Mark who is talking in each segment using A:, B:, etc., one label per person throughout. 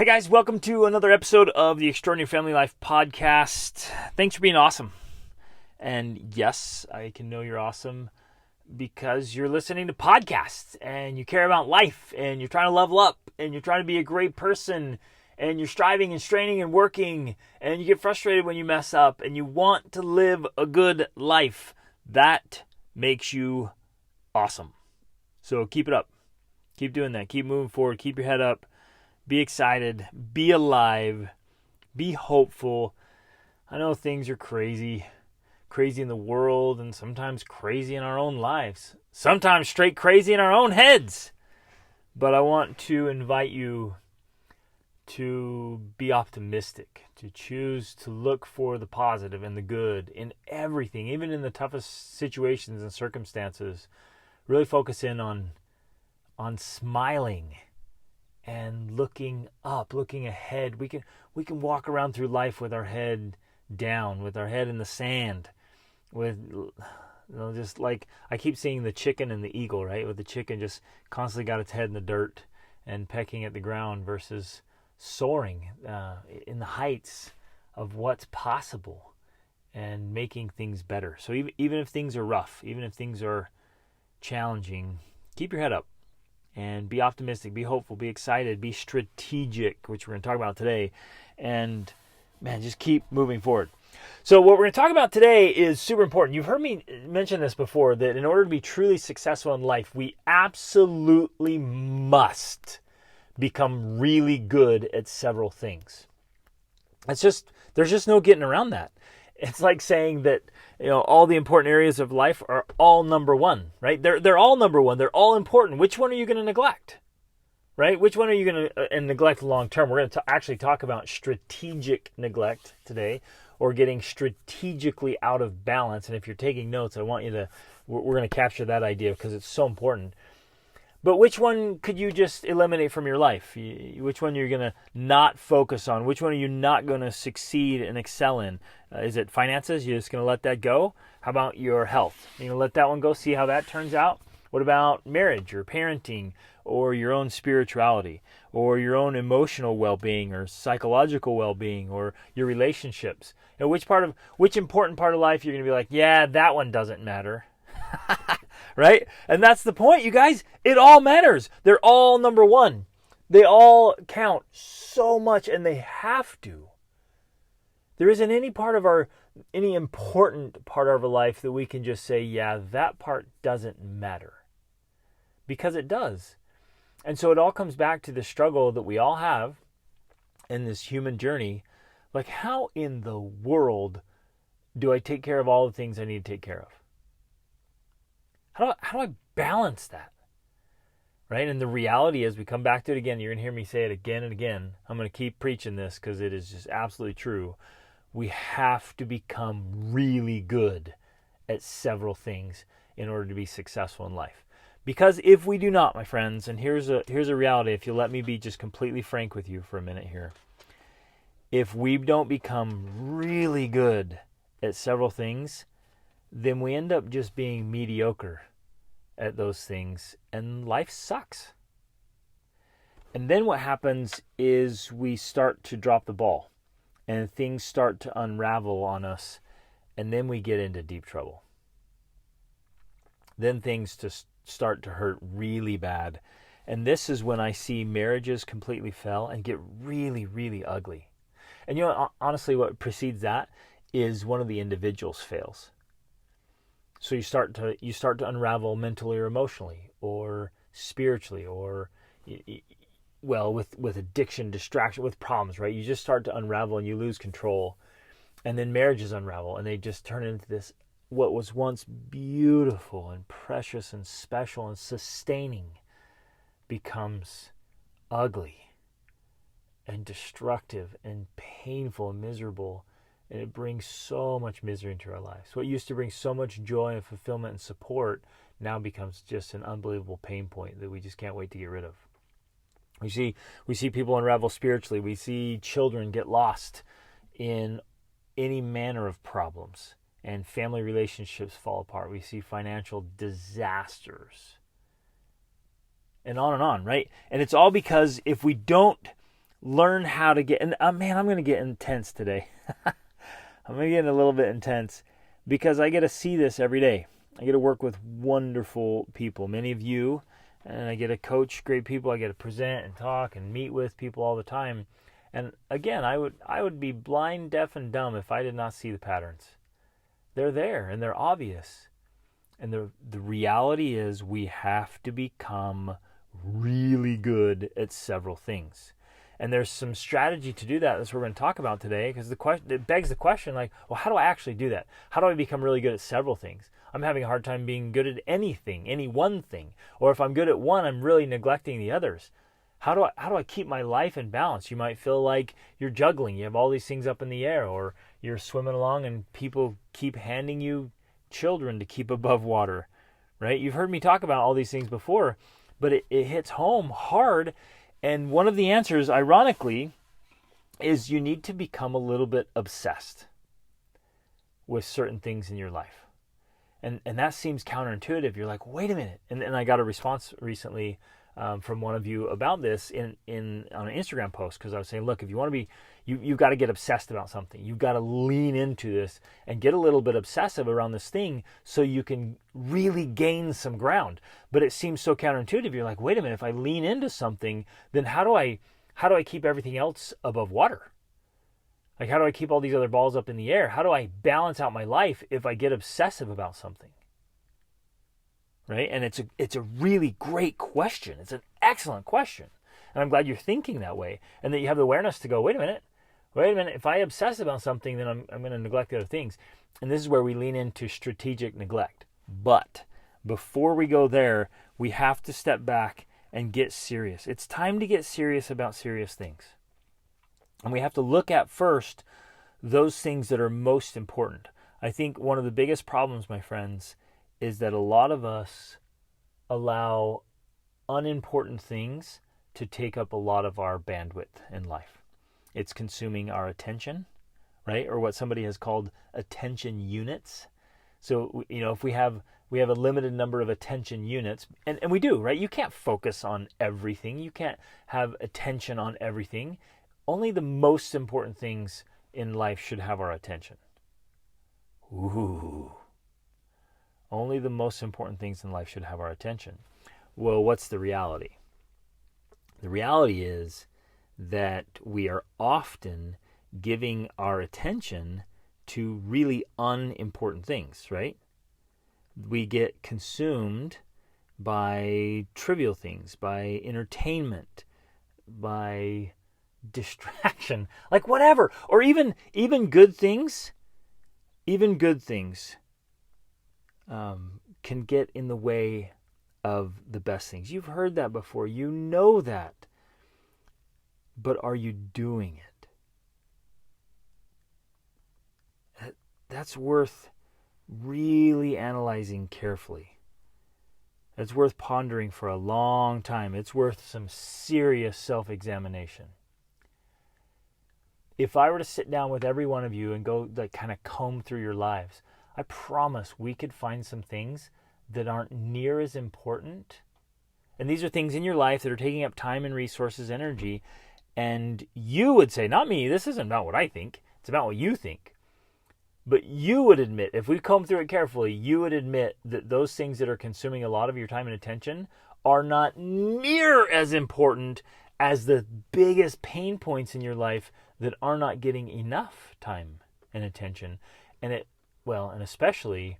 A: Hey guys, welcome to another episode of the Extraordinary Family Life podcast. Thanks for being awesome. And yes, I can know you're awesome because you're listening to podcasts and you care about life and you're trying to level up and you're trying to be a great person and you're striving and straining and working and you get frustrated when you mess up and you want to live a good life. That makes you awesome. So keep it up. Keep doing that. Keep moving forward. Keep your head up. Be excited, be alive, be hopeful. I know things are crazy in the world and sometimes crazy in our own lives. Sometimes straight crazy in our own heads. But I want to invite you to be optimistic, to choose to look for the positive and the good in everything, even in the toughest situations and circumstances. Really focus in on smiling and looking up, looking ahead. We can walk around through life with our head down, with our head in the sand, just like I keep seeing the chicken and the eagle, right? With the chicken just constantly got its head in the dirt and pecking at the ground versus soaring in the heights of what's possible and making things better. So even if things are rough, even if things are challenging, keep your head up. And be optimistic, be hopeful, be excited, be strategic, which we're going to talk about today. And, man, just keep moving forward. So what we're going to talk about today is super important. You've heard me mention this before, that in order to be truly successful in life, we absolutely must become really good at several things. There's just no getting around that. It's like saying that, all the important areas of life are all number one, right? They're all number one. They're all important. Which one are you going to neglect, right? Which one are you going to neglect long term? We're going to actually talk about strategic neglect today, or getting strategically out of balance. And if you're taking notes, we're going to capture that idea because it's so important. But which one could you just eliminate from your life? Which one you're going to not focus on? Which one are you not going to succeed and excel in? Is it finances? You're just going to let that go? How about your health? You're going to let that one go, see how that turns out? What about marriage or parenting or your own spirituality or your own emotional well-being or psychological well-being or your relationships? Which important part of life you're going to be like, yeah, that one doesn't matter. Right? And that's the point, you guys. It all matters. They're all number one. They all count so much, and they have to. There isn't any important part of our life that we can just say, yeah, that part doesn't matter. Because it does. And so it all comes back to the struggle that we all have in this human journey. Like, how in the world do I take care of all the things I need to take care of? How do I balance that? Right? And the reality is, we come back to it again. You're going to hear me say it again and again. I'm going to keep preaching this because it is just absolutely true. We have to become really good at several things in order to be successful in life. Because if we do not, my friends, and here's a reality, if you'll let me be just completely frank with you for a minute here. If we don't become really good at several things, then we end up just being mediocre at those things, and life sucks. And then what happens is we start to drop the ball, and things start to unravel on us, and then we get into deep trouble. Then things just start to hurt really bad. And this is when I see marriages completely fail and get really, really ugly. And honestly, what precedes that is one of the individuals fails. So you start to unravel mentally or emotionally or spiritually or, with addiction, distraction, with problems, right? You just start to unravel and you lose control. And then marriages unravel and they just turn into this, what was once beautiful and precious and special and sustaining becomes ugly and destructive and painful and miserable. And it brings so much misery into our lives. What used to bring so much joy and fulfillment and support now becomes just an unbelievable pain point that we just can't wait to get rid of. We see people unravel spiritually. We see children get lost in any manner of problems. And family relationships fall apart. We see financial disasters. And on, right? And it's all because if we don't learn how to get, and man, I'm going to get intense today. I'm going to get a little bit intense because I get to see this every day. I get to work with wonderful people, many of you, and I get to coach great people. I get to present and talk and meet with people all the time. And again, I would be blind, deaf, and dumb if I did not see the patterns. They're there and they're obvious. And the reality is we have to become really good at several things. And there's some strategy to do that. That's what we're going to talk about today, because it begs the question, like, well, how do I actually do that? How do I become really good at several things? I'm having a hard time being good at anything, any one thing. Or if I'm good at one, I'm really neglecting the others. How do I keep my life in balance? You might feel like you're juggling. You have all these things up in the air, or you're swimming along and people keep handing you children to keep above water, right? You've heard me talk about all these things before, but it hits home hard. And one of the answers, ironically, is you need to become a little bit obsessed with certain things in your life. And that seems counterintuitive. You're like, wait a minute. And I got a response recently from one of you about this on an Instagram post, because I was saying, look, if you want to be, you've got to get obsessed about something. You've got to lean into this and get a little bit obsessive around this thing so you can really gain some ground. But it seems so counterintuitive. You're like, wait a minute, if I lean into something, then how do I keep everything else above water? Like, how do I keep all these other balls up in the air? How do I balance out my life if I get obsessive about something? Right? And it's a really great question. It's an excellent question. And I'm glad you're thinking that way, and that you have the awareness to go, wait a minute, if I obsess about something, then I'm going to neglect the other things. And this is where we lean into strategic neglect. But before we go there, we have to step back and get serious. It's time to get serious about serious things. And we have to look at first those things that are most important. I think one of the biggest problems, my friends, is that a lot of us allow unimportant things to take up a lot of our bandwidth in life. It's consuming our attention, right? Or what somebody has called attention units. So, if we have a limited number of attention units, and we do, right? You can't focus on everything. You can't have attention on everything. Only the most important things in life should have our attention. Ooh. Only the most important things in life should have our attention. Well, what's the reality? The reality is that we are often giving our attention to really unimportant things, right? We get consumed by trivial things, by entertainment, by distraction, like whatever, or even good things. Even good things can get in the way of the best things. You've heard that before. You know that. But are you doing it? That's worth really analyzing carefully. It's worth pondering for a long time. It's worth some serious self-examination. If I were to sit down with every one of you and go kind of comb through your lives, I promise we could find some things that aren't near as important. And these are things in your life that are taking up time and resources, energy. And you would say, not me, this isn't about what I think. It's about what you think. But you would admit, if we comb through it carefully, you would admit that those things that are consuming a lot of your time and attention are not near as important as the biggest pain points in your life that are not getting enough time and attention. And especially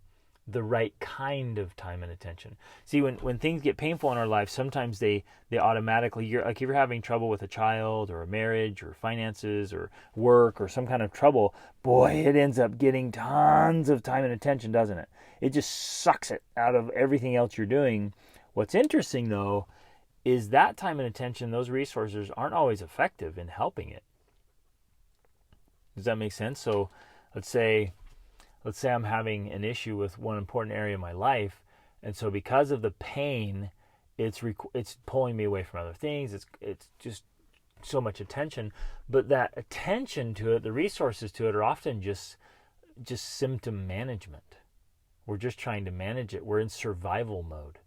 A: the right kind of time and attention. See, when things get painful in our lives, sometimes they automatically, if you're having trouble with a child or a marriage or finances or work or some kind of trouble, boy, it ends up getting tons of time and attention, doesn't it? It just sucks it out of everything else you're doing. What's interesting, though, is that time and attention, those resources aren't always effective in helping it. Does that make sense? So let's say I'm having an issue with one important area of my life, and so because of the pain, it's pulling me away from other things. It's just so much attention, but that attention to it, the resources to it, are often just symptom management. We're just trying to manage it. We're in survival mode,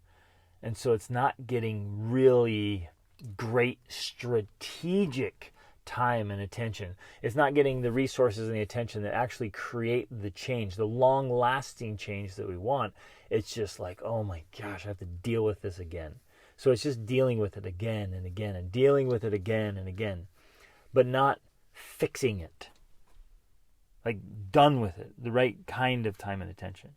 A: and so it's not getting really great strategic time and attention. It's not getting the resources and the attention that actually create the change, the long-lasting change that we want. It's just like, oh my gosh, I have to deal with this again. So it's just dealing with it again and again and dealing with it again and again, but not fixing it. Like, done with it, the right kind of time and attention.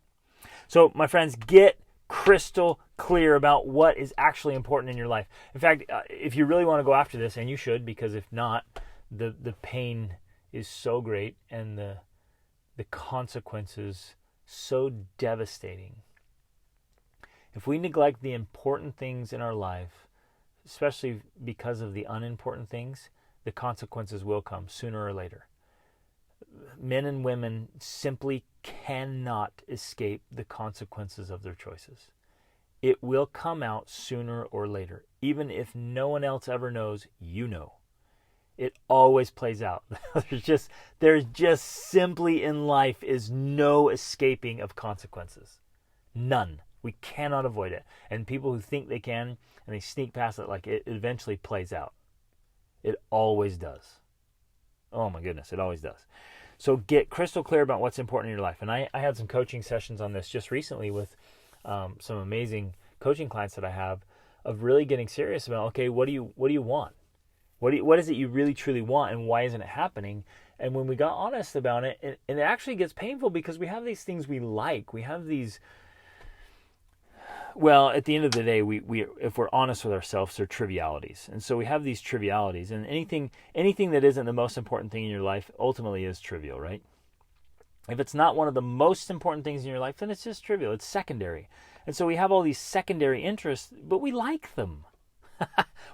A: So, my friends, get crystal clear about what is actually important in your life. In fact, if you really want to go after this, and you should, because if not, the pain is so great and the consequences so devastating. If we neglect the important things in our life, especially because of the unimportant things, the consequences will come sooner or later. Men and women simply cannot escape the consequences of their choices. It will come out sooner or later. Even if no one else ever knows, you know. It always plays out. There's just simply in life is no escaping of consequences. None. We cannot avoid it. And people who think they can and they sneak past it, like, it eventually plays out. It always does. Oh my goodness, it always does. So get crystal clear about what's important in your life. And I had some coaching sessions on this just recently with some amazing coaching clients that I have, of really getting serious about, okay, what do you want? What is it you really truly want, and why isn't it happening? And when we got honest about it, it actually gets painful, because we have these things we like. We have these, well, at the end of the day, we if we're honest with ourselves, they're trivialities. And so we have these trivialities, and anything that isn't the most important thing in your life ultimately is trivial, right? If it's not one of the most important things in your life, then it's just trivial. It's secondary. And so we have all these secondary interests, but we like them.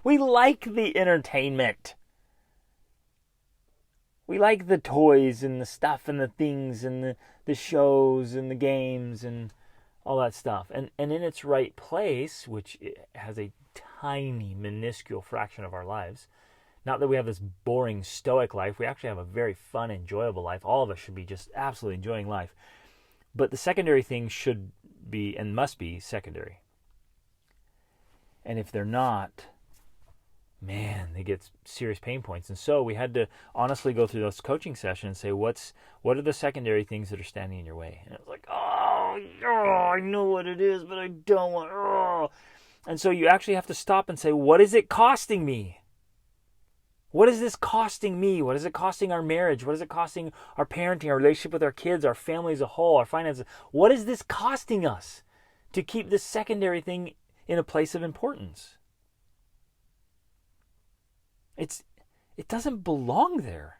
A: We like the entertainment. We like the toys and the stuff and the things and the shows and the games and all that stuff. And in its right place, which has a tiny, minuscule fraction of our lives, not that we have this boring, stoic life. We actually have a very fun, enjoyable life. All of us should be just absolutely enjoying life. But the secondary things should be and must be secondary. And if they're not, man, they get serious pain points. And so we had to honestly go through those coaching sessions and say, what are the secondary things that are standing in your way? And it was like, I know what it is, but I don't want. And so you actually have to stop and say, what is it costing me? What is this costing me? What is it costing our marriage? What is it costing our parenting, our relationship with our kids, our family as a whole, our finances? What is this costing us to keep this secondary thing in a place of importance? It doesn't belong there.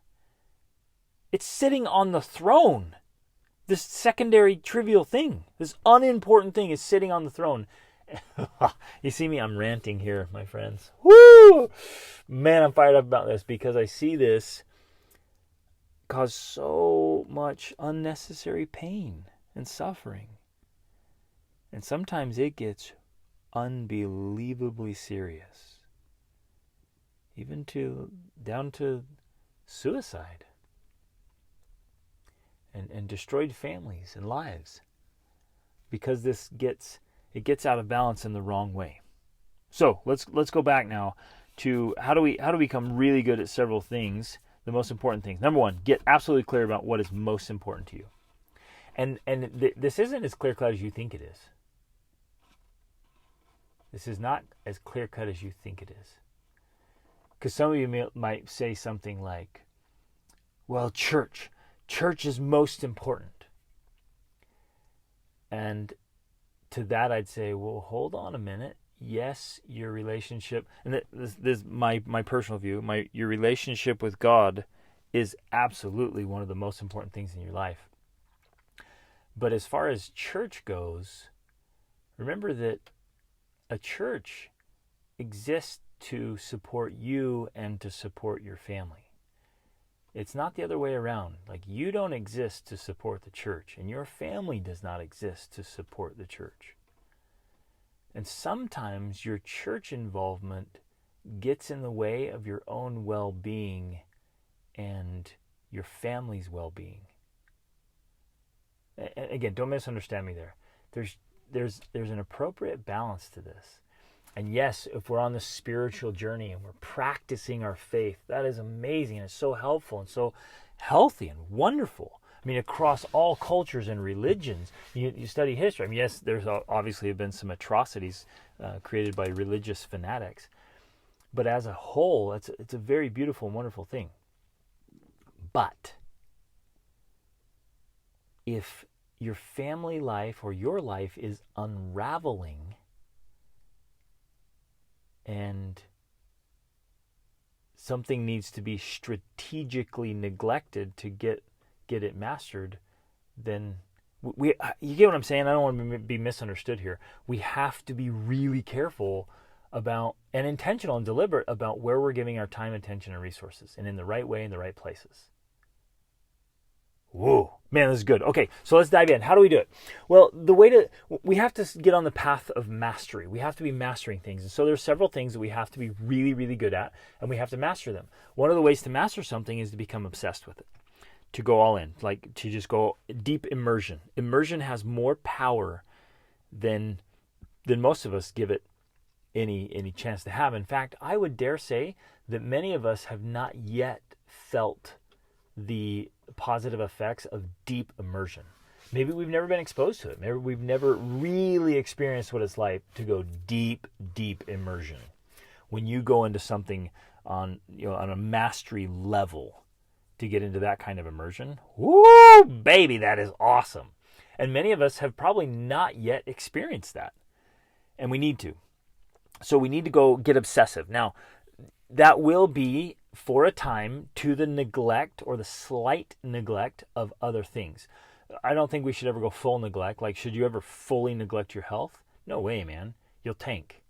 A: It's sitting on the throne. This secondary trivial thing, this unimportant thing is sitting on the throne. You see me, I'm ranting here, my friends. Woo! Man, I'm fired up about this, because I see this cause so much unnecessary pain and suffering. And sometimes it gets unbelievably serious. Even down to suicide. And destroyed families and lives. Because it gets out of balance in the wrong way. So let's go back now to how do we become really good at several things, the most important things. Number one, get absolutely clear about what is most important to you. And this isn't as clear cut as you think it is. This is not as clear cut as you think it is. Because some of you might say something like, well, church is most important. And to that I'd say, well, hold on a minute. Yes, your relationship, and this is my personal view, your relationship with God is absolutely one of the most important things in your life. But as far as church goes, remember that a church exists to support you and to support your family. It's not the other way around. Like, you don't exist to support the church, and your family does not exist to support the church. And sometimes your church involvement gets in the way of your own well-being and your family's well-being. And again, don't misunderstand me there. There's an appropriate balance to this. And yes, if we're on this spiritual journey and we're practicing our faith, that is amazing. And it's so helpful and so healthy and wonderful. I mean, across all cultures and religions, you study history. I mean, yes, there's obviously been some atrocities created by religious fanatics. But as a whole, it's a very beautiful and wonderful thing. But if your family life or your life is unraveling and something needs to be strategically neglected to get it mastered, then you get what I'm saying? I don't want to be misunderstood here. We have to be really careful about and intentional and deliberate about where we're giving our time, attention, and resources, and in the right way, in the right places. Whoa, man, this is good. Okay, so let's dive in. How do we do it? Well, we have to get on the path of mastery. We have to be mastering things. And so there's several things that we have to be really, really good at, and we have to master them. One of the ways to master something is to become obsessed with it, to go all in, like to just go deep immersion. Immersion has more power than most of us give it any chance to have. In fact, I would dare say that many of us have not yet felt the positive effects of deep immersion. Maybe we've never been exposed to it. Maybe we've never really experienced what it's like to go deep immersion. When you go into something on a mastery level, to get into that kind of immersion, woo, baby, that is awesome. And many of us have probably not yet experienced that. And we need to. So we need to go get obsessive. Now, that will be for a time to the neglect or the slight neglect of other things. I don't think we should ever go full neglect. Like, should you ever fully neglect your health? No way, man. You'll tank.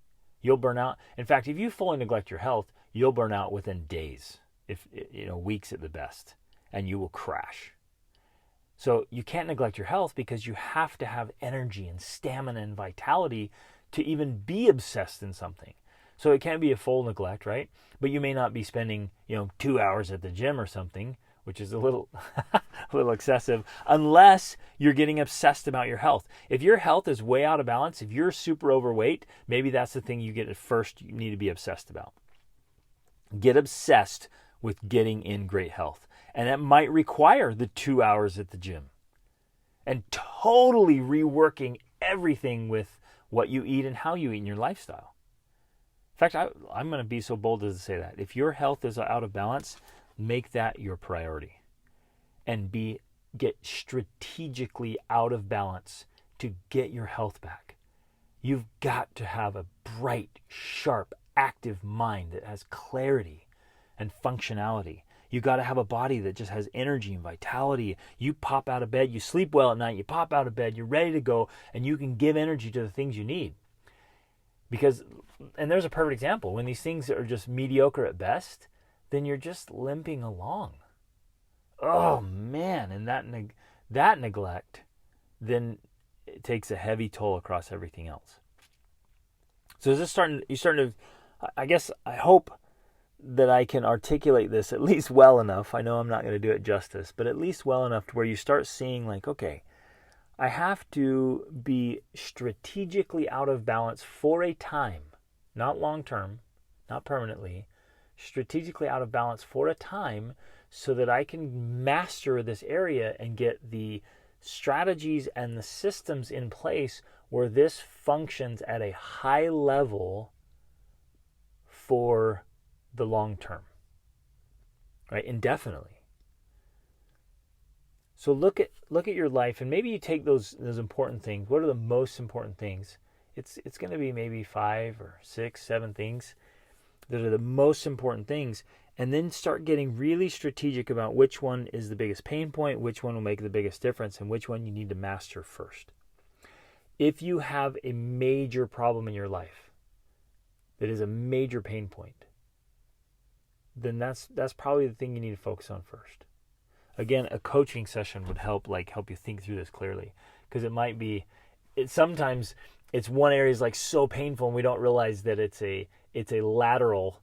A: You'll burn out. In fact, if you fully neglect your health, you'll burn out within days, if weeks at the best, and you will crash. So you can't neglect your health because you have to have energy and stamina and vitality to even be obsessed in something. So it can't be a full neglect, right? But you may not be spending, 2 hours at the gym or something, which is a little excessive, unless you're getting obsessed about your health. If your health is way out of balance, if you're super overweight, maybe that's the thing you need to be obsessed about. Get obsessed with getting in great health. And that might require the 2 hours at the gym and totally reworking everything with what you eat and how you eat in your lifestyle. In fact, I'm going to be so bold as to say that. If your health is out of balance, make that your priority. And get strategically out of balance to get your health back. You've got to have a bright, sharp, active mind that has clarity and functionality. You got to have a body that just has energy and vitality. You pop out of bed, you sleep well at night, you pop out of bed, you're ready to go, and you can give energy to the things you need. And there's a perfect example. When these things are just mediocre at best, then you're just limping along. Oh man, and that neglect, then it takes a heavy toll across everything else. So is this you're starting to, I guess, I hope that I can articulate this at least well enough. I know I'm not going to do it justice, but at least well enough to where you start seeing like, okay, I have to be strategically out of balance for a time, not long term, not permanently, strategically out of balance for a time so that I can master this area and get the strategies and the systems in place where this functions at a high level for the long term, right? Indefinitely. So look at your life, and maybe you take those important things. What are the most important things? It's going to be maybe 5 or 6, 7 things that are the most important things, and then start getting really strategic about which one is the biggest pain point, which one will make the biggest difference, and which one you need to master first. If you have a major problem in your life that is a major pain point, then that's probably the thing you need to focus on first. Again, a coaching session would help you think through this clearly, because sometimes it's one area is like so painful and we don't realize that it's a lateral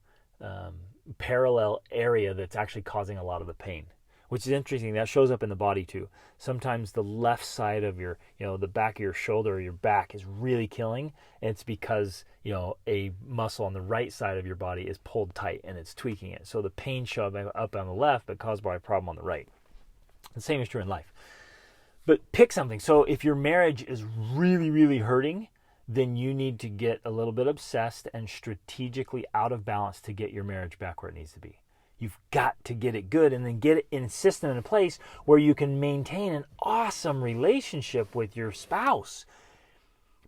A: parallel area that's actually causing a lot of the pain. which is interesting. That shows up in the body too. Sometimes the left side of your, the back of your shoulder or your back is really killing, and it's because, a muscle on the right side of your body is pulled tight and it's tweaking it. So the pain shows up on the left, but caused by a problem on the right. The same is true in life. But pick something. So if your marriage is really, really hurting, then you need to get a little bit obsessed and strategically out of balance to get your marriage back where it needs to be. You've got to get it good and then get it in a system, in a place where you can maintain an awesome relationship with your spouse.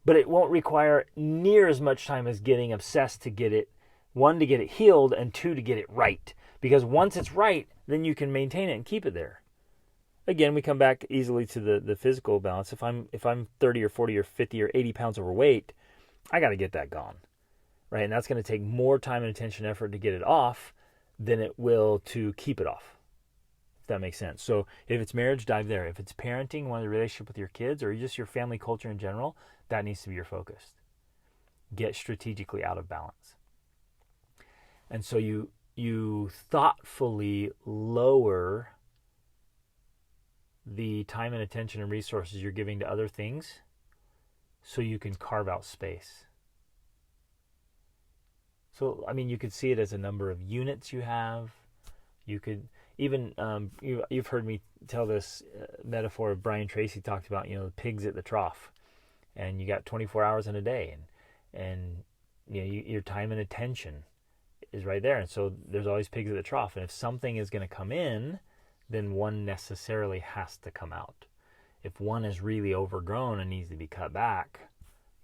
A: But it won't require near as much time as getting obsessed to get it, one, to get it healed, and two, to get it right. Because once it's right, then you can maintain it and keep it there. Again, we come back easily to the physical balance. If I'm 30 or 40 or 50 or 80 pounds overweight, I got to get that gone, right? And that's going to take more time and attention and effort to get it off than it will to keep it off, if that makes sense. So if it's marriage, dive there. If it's parenting, one of the relationship with your kids, or just your family culture in general, that needs to be your focus. Get strategically out of balance. And so you thoughtfully lower the time and attention and resources you're giving to other things so you can carve out space. So, you could see it as a number of units you have. You could even, you've heard me tell this metaphor of Brian Tracy talked about, the pigs at the trough. And you got 24 hours in a day. And your time and attention is right there. And so there's always pigs at the trough. And if something is going to come in, then one necessarily has to come out. If one is really overgrown and needs to be cut back,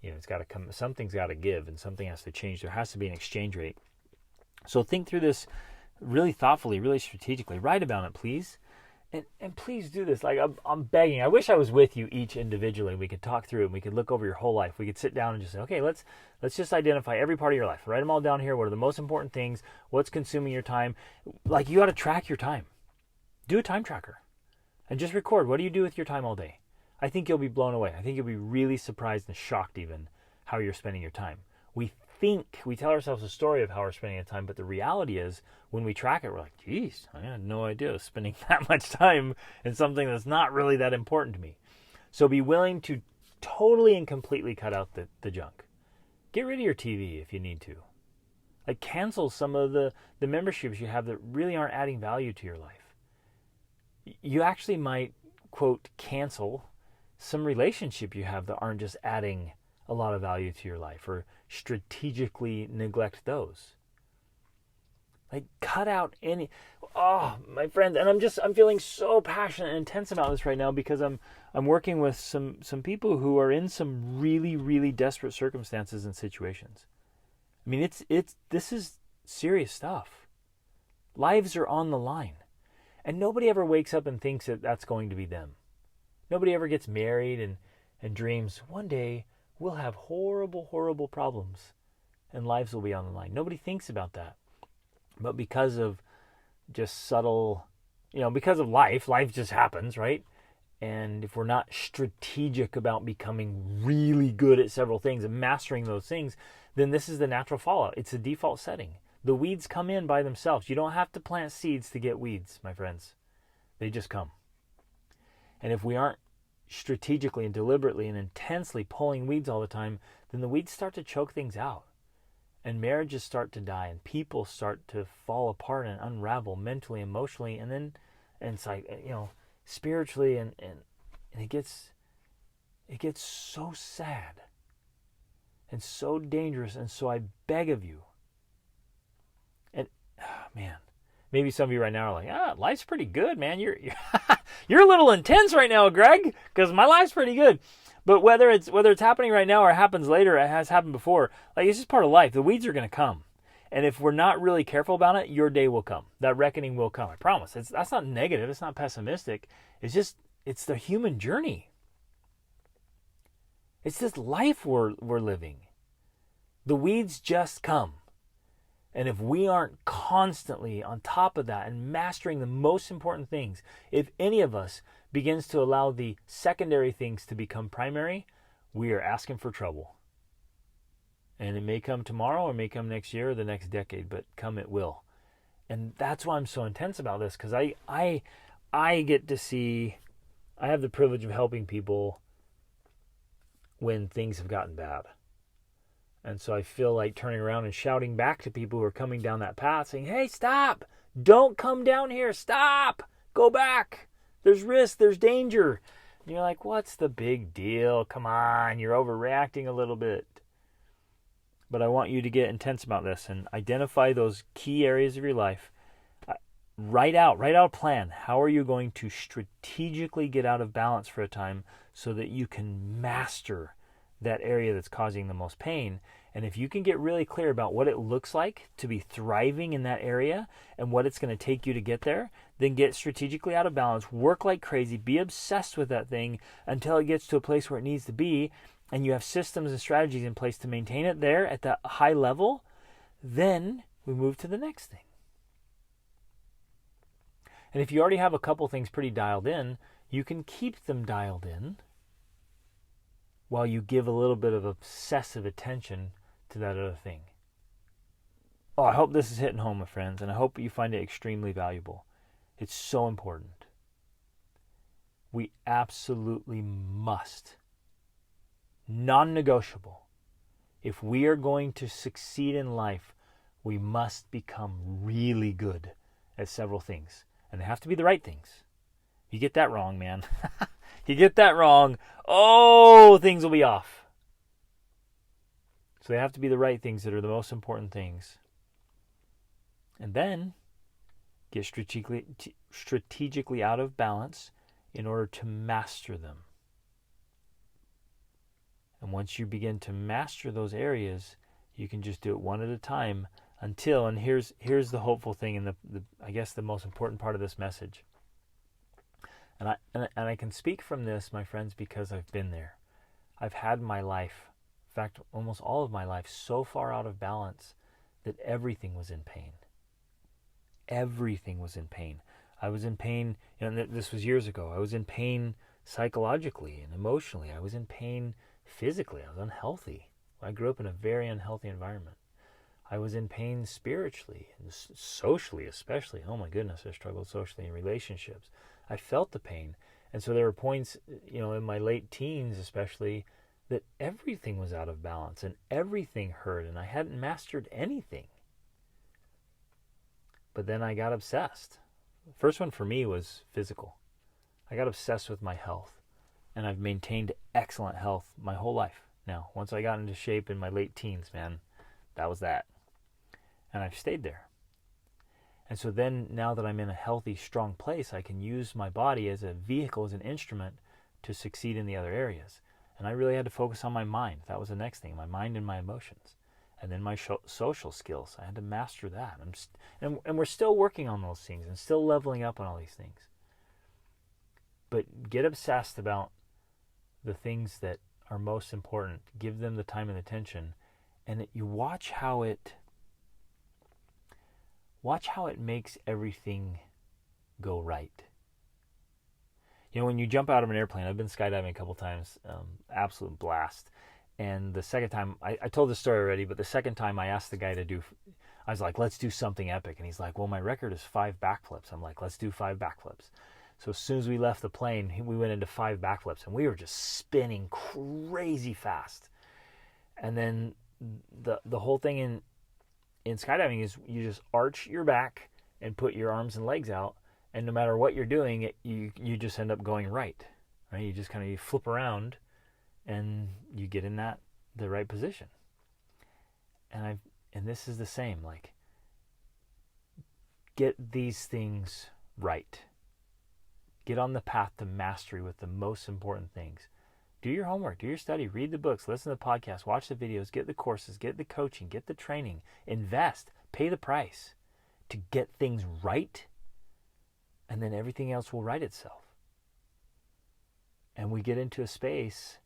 A: it's got to come. Something's got to give, and something has to change. There has to be an exchange rate. So think through this really thoughtfully, really strategically. Write about it, please, and please do this. Like I'm begging. I wish I was with you each individually. We could talk through it. And we could look over your whole life. We could sit down and just say, okay, let's just identify every part of your life. Write them all down here. What are the most important things? What's consuming your time? Like, you got to track your time. Do a time tracker and just record. What do you do with your time all day? I think you'll be blown away. I think you'll be really surprised and shocked even how you're spending your time. We tell ourselves a story of how we're spending our time, but the reality is when we track it, we're like, geez, I had no idea I was spending that much time in something that's not really that important to me. So be willing to totally and completely cut out the junk. Get rid of your TV if you need to. Like, cancel some of the memberships you have that really aren't adding value to your life. You actually might, quote, cancel some relationship you have that aren't just adding a lot of value to your life, or strategically neglect those. Like, cut out any, my friends, and I'm feeling so passionate and intense about this right now because I'm working with some people who are in some really, really desperate circumstances and situations. This is serious stuff. Lives are on the line. And nobody ever wakes up and thinks that that's going to be them. Nobody ever gets married and dreams, one day we'll have horrible, horrible problems and lives will be on the line. Nobody thinks about that. But because of just subtle, because of life just happens, right? And if we're not strategic about becoming really good at several things and mastering those things, then this is the natural fallout. It's the default setting. The weeds come in by themselves. You don't have to plant seeds to get weeds, my friends. They just come. And if we aren't strategically and deliberately and intensely pulling weeds all the time, then the weeds start to choke things out. And marriages start to die, and people start to fall apart and unravel mentally, emotionally, and it's like, spiritually, and it gets so sad and so dangerous. And so I beg of you, man, maybe some of you right now are like, life's pretty good, man. You're you're a little intense right now, Greg, because my life's pretty good. But whether it's happening right now or happens later, it has happened before. Like, it's just part of life. The weeds are going to come, and if we're not really careful about it, your day will come. That reckoning will come. I promise. That's not negative. It's not pessimistic. It's the human journey. It's this life we're living. The weeds just come. And if we aren't constantly on top of that and mastering the most important things, if any of us begins to allow the secondary things to become primary, we are asking for trouble. And it may come tomorrow, or may come next year, or the next decade, but come it will. And that's why I'm so intense about this, because I have the privilege of helping people when things have gotten bad. And so I feel like turning around and shouting back to people who are coming down that path saying, hey, stop! Don't come down here! Stop! Go back! There's risk, there's danger. And you're like, what's the big deal? Come on, you're overreacting a little bit. But I want you to get intense about this and identify those key areas of your life. Write out a plan. How are you going to strategically get out of balance for a time so that you can master that area that's causing the most pain? And if you can get really clear about what it looks like to be thriving in that area and what it's going to take you to get there, then get strategically out of balance, work like crazy, be obsessed with that thing until it gets to a place where it needs to be, and you have systems and strategies in place to maintain it there at that high level, then we move to the next thing. And if you already have a couple things pretty dialed in, you can keep them dialed in while you give a little bit of obsessive attention to that other thing. Oh, I hope this is hitting home, my friends, and I hope you find it extremely valuable. It's so important. We absolutely must, non-negotiable, if we are going to succeed in life, we must become really good at several things. And they have to be the right things. You get that wrong, man. You get that wrong, oh, things will be off. So they have to be the right things that are the most important things. And then get strategically out of balance in order to master them. And once you begin to master those areas, you can just do it one at a time until, and here's the hopeful thing, and the I guess the most important part of this message. And I can speak from this, my friends, because I've been there. I've had my life, in fact, almost all of my life, so far out of balance that everything was in pain. Everything was in pain. I was in pain, this was years ago. I was in pain psychologically and emotionally. I was in pain physically. I was unhealthy. I grew up in a very unhealthy environment. I was in pain spiritually and socially especially. Oh my goodness, I struggled socially in relationships. I felt the pain. And so there were points, in my late teens especially, that everything was out of balance and everything hurt and I hadn't mastered anything. But then I got obsessed. The first one for me was physical. I got obsessed with my health. And I've maintained excellent health my whole life now. Once I got into shape in my late teens, man, that was that. And I've stayed there. And so then now that I'm in a healthy, strong place, I can use my body as a vehicle, as an instrument to succeed in the other areas. And I really had to focus on my mind. That was the next thing, my mind and my emotions. And then my social skills. I had to master that. And we're still working on those things and still leveling up on all these things. But get obsessed about the things that are most important. Give them the time and attention. And you watch how it makes everything go right. When you jump out of an airplane, I've been skydiving a couple times, absolute blast. And the second time, I told this story already, but the second time I asked the guy I was like, let's do something epic. And he's like, well, my record is 5 backflips. I'm like, let's do 5 backflips. So as soon as we left the plane, we went into 5 backflips and we were just spinning crazy fast. And then the whole thing in skydiving is you just arch your back and put your arms and legs out, and no matter what you're doing, you just end up going right? You just kind of flip around and you get in the right position. And this is the same, like, get these things right. Get on the path to mastery with the most important things. Do your homework, do your study, read the books, listen to the podcasts, watch the videos, get the courses, get the coaching, get the training, invest, pay the price to get things right, and then everything else will right itself. And we get into a space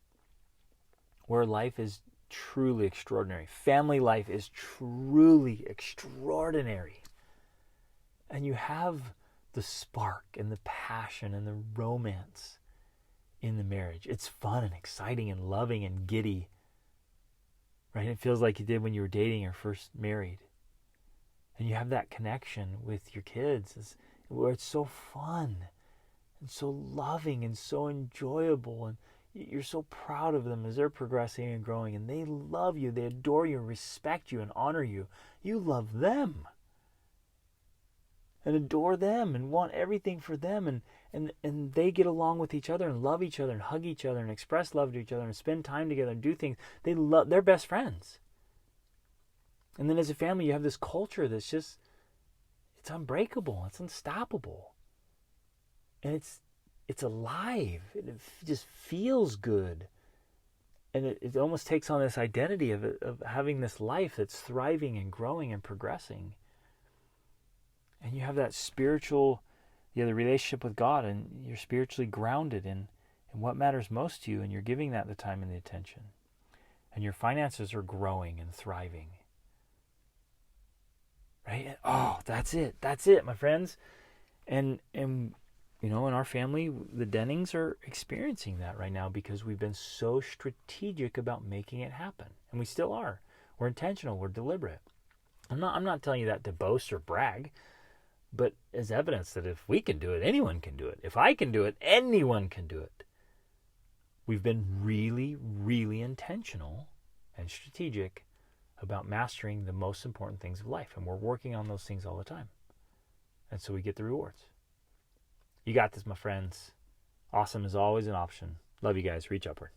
A: where life is truly extraordinary. Family life is truly extraordinary. And you have the spark and the passion and the romance in the marriage. It's fun and exciting and loving and giddy. Right? It feels like you did when you were dating or first married. And you have that connection with your kids where it's so fun. and so loving and so enjoyable, and you're so proud of them as they're progressing and growing, and they love you, they adore you, and respect you, and honor you. You love them and adore them and want everything for them, and they get along with each other and love each other and hug each other and express love to each other and spend time together and do things. They're best friends. And then as a family, you have this culture that's just, it's unbreakable, it's unstoppable. And it's alive. It just feels good. And it almost takes on this identity of having this life that's thriving and growing and progressing. And you have that spiritual, the relationship with God, and you're spiritually grounded in what matters most to you, and you're giving that the time and the attention. And your finances are growing and thriving. Right? Oh, that's it, my friends. And you know, in our family, the Dennings are experiencing that right now because we've been so strategic about making it happen. And we still are. We're intentional, we're deliberate. I'm not telling you that to boast or brag, but as evidence that if we can do it, anyone can do it. If I can do it, anyone can do it. We've been really, really intentional and strategic about mastering the most important things of life. And we're working on those things all the time. And so we get the rewards. You got this, my friends. Awesome is always an option. Love you guys. Reach upward.